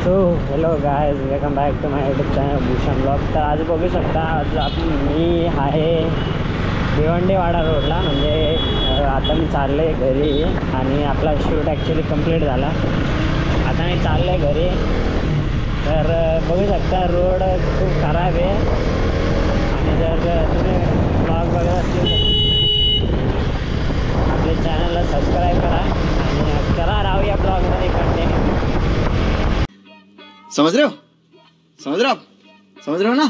So hello guys, welcome back to my YouTube channel Bhushan blog. तर आज बघू शकता, आज मी आहे भिवंडीवाडा रोडला. म्हणजे आता मी चाललो आहे घरी आणि आपला शूट ॲक्च्युली कंप्लीट झाला. आता मी चाललो आहे घरी. तर बघू शकता रोड खूप खराब आहे. आणि जर तुम्ही ब्लॉग बघत असतील आपल्या चॅनलला सबस्क्राईब करा आणि चला राहूया ब्लॉगमध्ये कंटिन्यू. समझ रहे हो, समझ रहे हो आप, समझ रहे हो ना.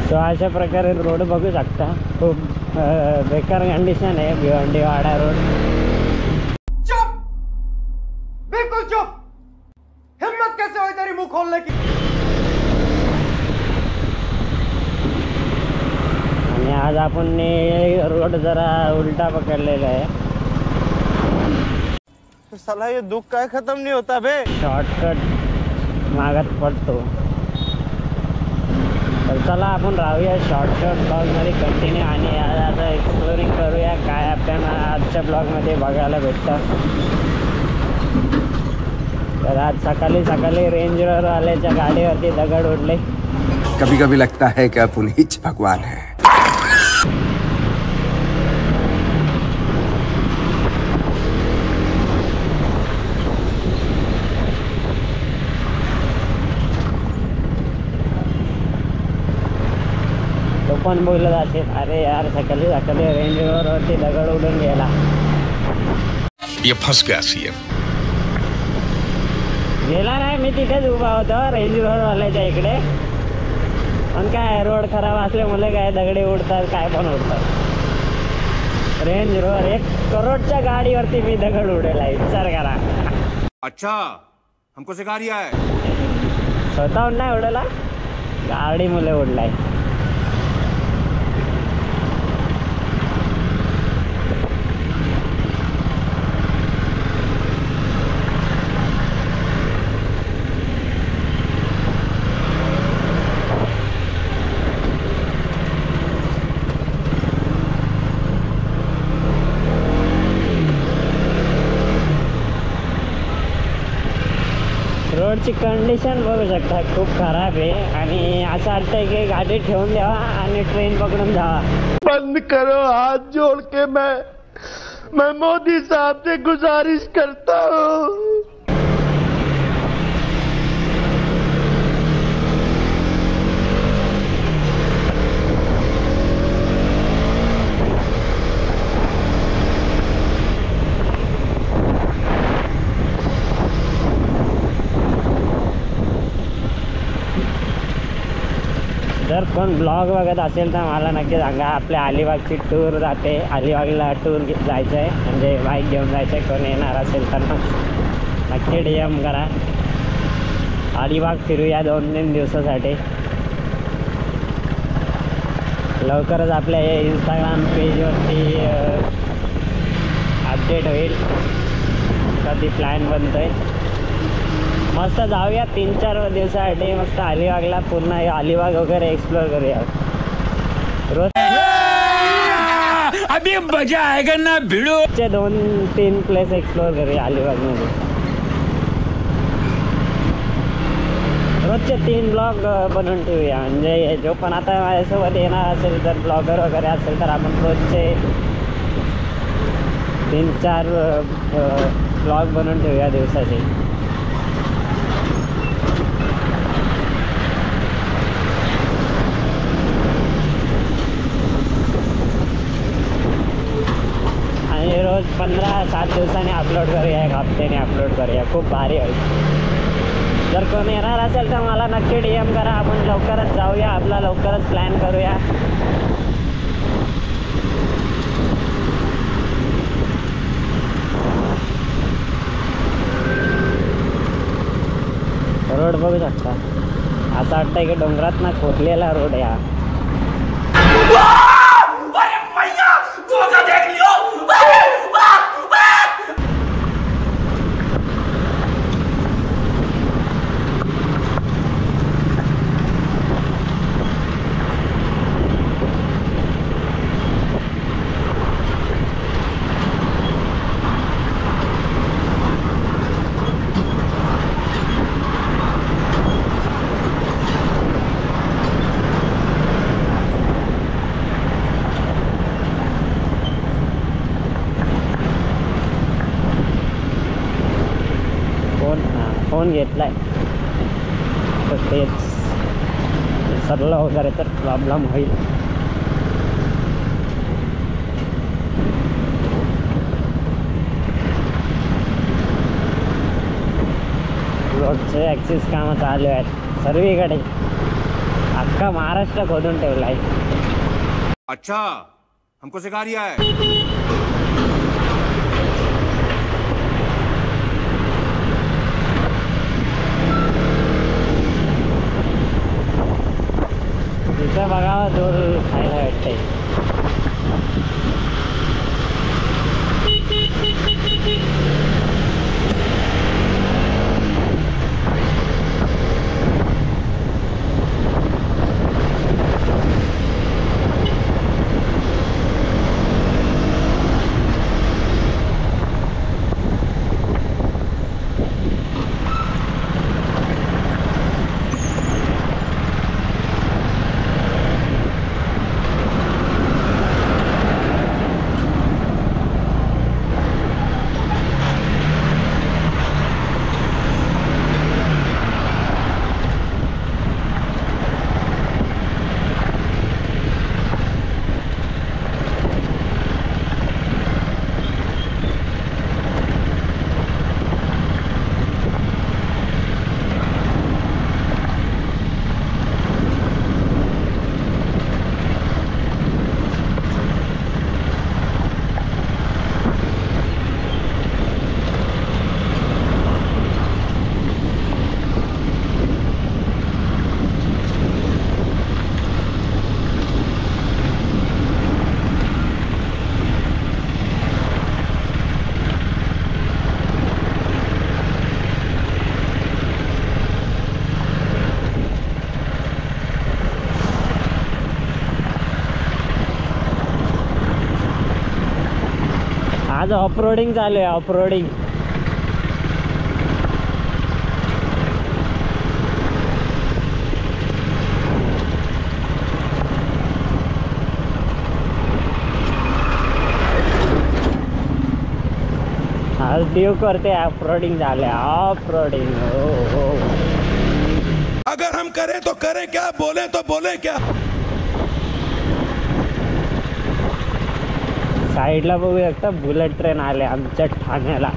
सो अशा प्रकारे रोड बघू शकता. खूप बेकार कंडिशन आहे भिवंडीवाडा रोड. चुप, बिल्कुल चुप. हिम्मत कैसे हुई तेरी मुंह खोलने की. आणि आज आपण रोड जरा उलटा पकडलेला आहे. साला ये दुख काय खत्म नहीं होता बे. शॉर्टकट मागत पडतो. तर चला आपण राहूया शॉर्टकट ब्लॉगमध्ये कंटिन्यू आणि आता एक्सप्लोरिंग करूया काय आपल्याला आजच्या ब्लॉगमध्ये बघायला भेटतं. तर आज सकाळी सकाळी रेंज रोवर वाल्याच्या गाडीवरती दगड उडले. कभी कभी लगता है कि अपन हिच भगवान है. तो पण बोलत असेल, अरे यार सकाळी सकाळी रेंज रोवरवरती दगड उडून गेला. ये फंस गया सीएम. गेला नाही, मी तिथेच उभा होतो रेंज रोवरवाल्याच्या इकडे. पण काय रोड खराब असल्यामुळे काय दगडे उडतात, काय पण उडतात. रेंज रोवर 1 करोडच्या गाडीवरती मी दगड उडेला, विचार करा. अच्छा, हमको सिखा रिया है. स्वतःहून नाही उडला, गाडी मुले उडलाय. रोडची कंडिशन बघू शकता खूप खराब आहे आणि असं वाटतंय की गाडी ठेवून द्यावा आणि ट्रेन पकडून जावा. बंद करो, हाथ जोड़ के मैं मोदी साहब से गुजारिश करता हूँ. जर कोण ब्लॉग बघत असेल तर मला नक्की सांगा. आपल्या अलिबागची टूर जाते, अलिबागला टूर जायचं आहे म्हणजे बाईक घेऊन जायचं आहे. कोण येणार असेल तर नक्की DM करा. अलिबाग फिरूया 2-3 दिवसासाठी. लवकरच आपल्या इंस्टाग्राम पेजवरती अपडेट होईल कधी प्लॅन बनतोय. मस्त जाऊया 3-4 दिवसासाठी मस्त अलिबागला पूर्ण अलिबाग वगैरे एक्सप्लोर करूया. रोज अभी मजा आएगा ना भिड़ो. 2-3 प्लेस एक्सप्लोर करूया अलिबागमध्ये. रोजचे 3 ब्लॉग बनवून ठेवूया म्हणजे जो पण आता माझ्यासोबत येणार असेल जर ब्लॉगर वगैरे असेल तर आपण रोजचे 3-4 ब्लॉग बनवून ठेवूया दिवसाचे. आणि रोज 15-7 दिवसांनी अपलोड करूया, 1 हफ्त्याने अपलोड करूया. खूप भारी होईल. जर कोण येणार असेल तर मला नक्की DM करा. आपण लवकरच जाऊया, आपला लवकरच प्लॅन करूया. रोड बघू शकता, असं वाटतंय की डोंगरात ना खोदलेला रोड आहे हा. फोन घेतलाय तर तेच सरलं वगैरे तर प्रॉब्लेम होईल. रोडचे ॲक्सिस कामं चालू आहेत सर्वीकडे. अख्खा महाराष्ट्र खोदून ठेवला आहे. अच्छा हमको सिखा रिया है. तिथं बघावं दूर खायला भेटते. आज ऑफ रोडिंग चालू आहे. ऑफ रोडिंग आज ड्यूक करते ऑफ रोडिंग झाले ऑफ रोडिंग. हो अगर हम करें तो करें क्या, बोले तो बोले क्या. साईडला बघू शकता बुलेट ट्रेन आले आमच्या ठाण्याला.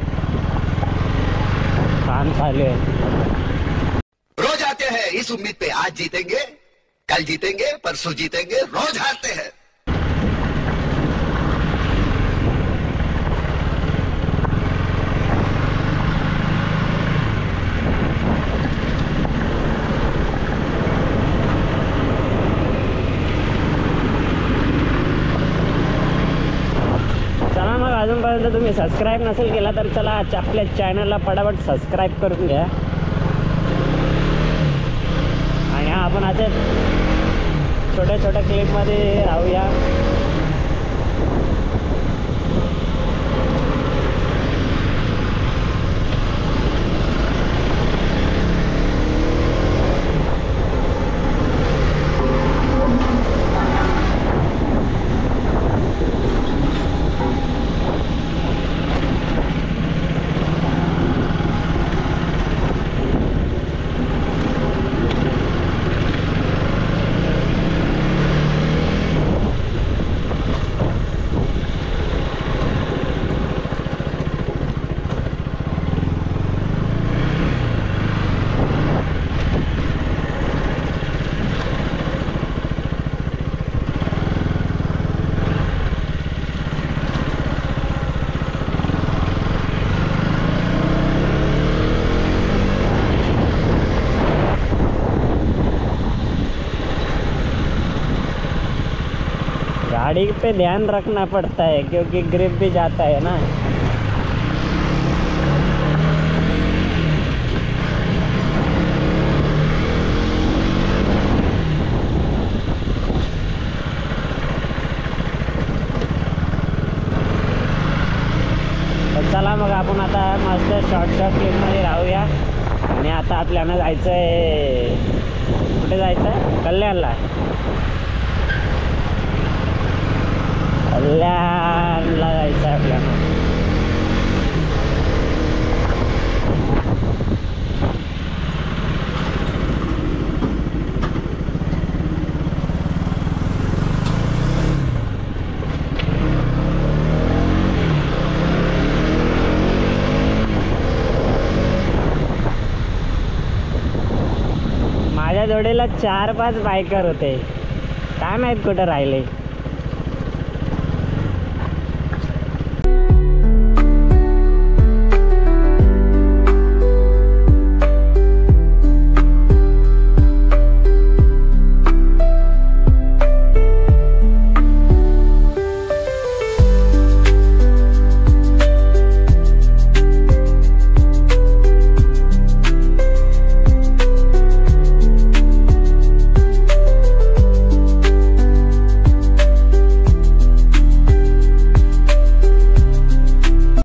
काम चालू आहे. रोज आते हैं इस उम्मीद पे आज जीतेंगे, कल जीतेंगे, परसों जीतेंगे, रोज हारते हैं. चला मग अजूनपर्यंत तुम्ही सबस्क्राईब नसेल केला तर चला आपल्या चॅनलला पटापट सबस्क्राईब करून घ्या. आणि आपण अशा छोट्या छोट्या क्लिपमध्ये राहूया. गाड़ी पे ध्यान रखना पड़ता है क्योंकि ग्रिप भी जाता है ना. तर चला मग आपण आता मस्त शॉर्ट क्लिपमध्ये राहूया. आणि आता आपल्याला जायचं आहे, कुठे जायचं आहे, कल्याणला. कल्याणला जायचं आहे आपल्याला. माझ्या जोडीला 4-5 बायकर होते, काय माहीत कुठं राहिले.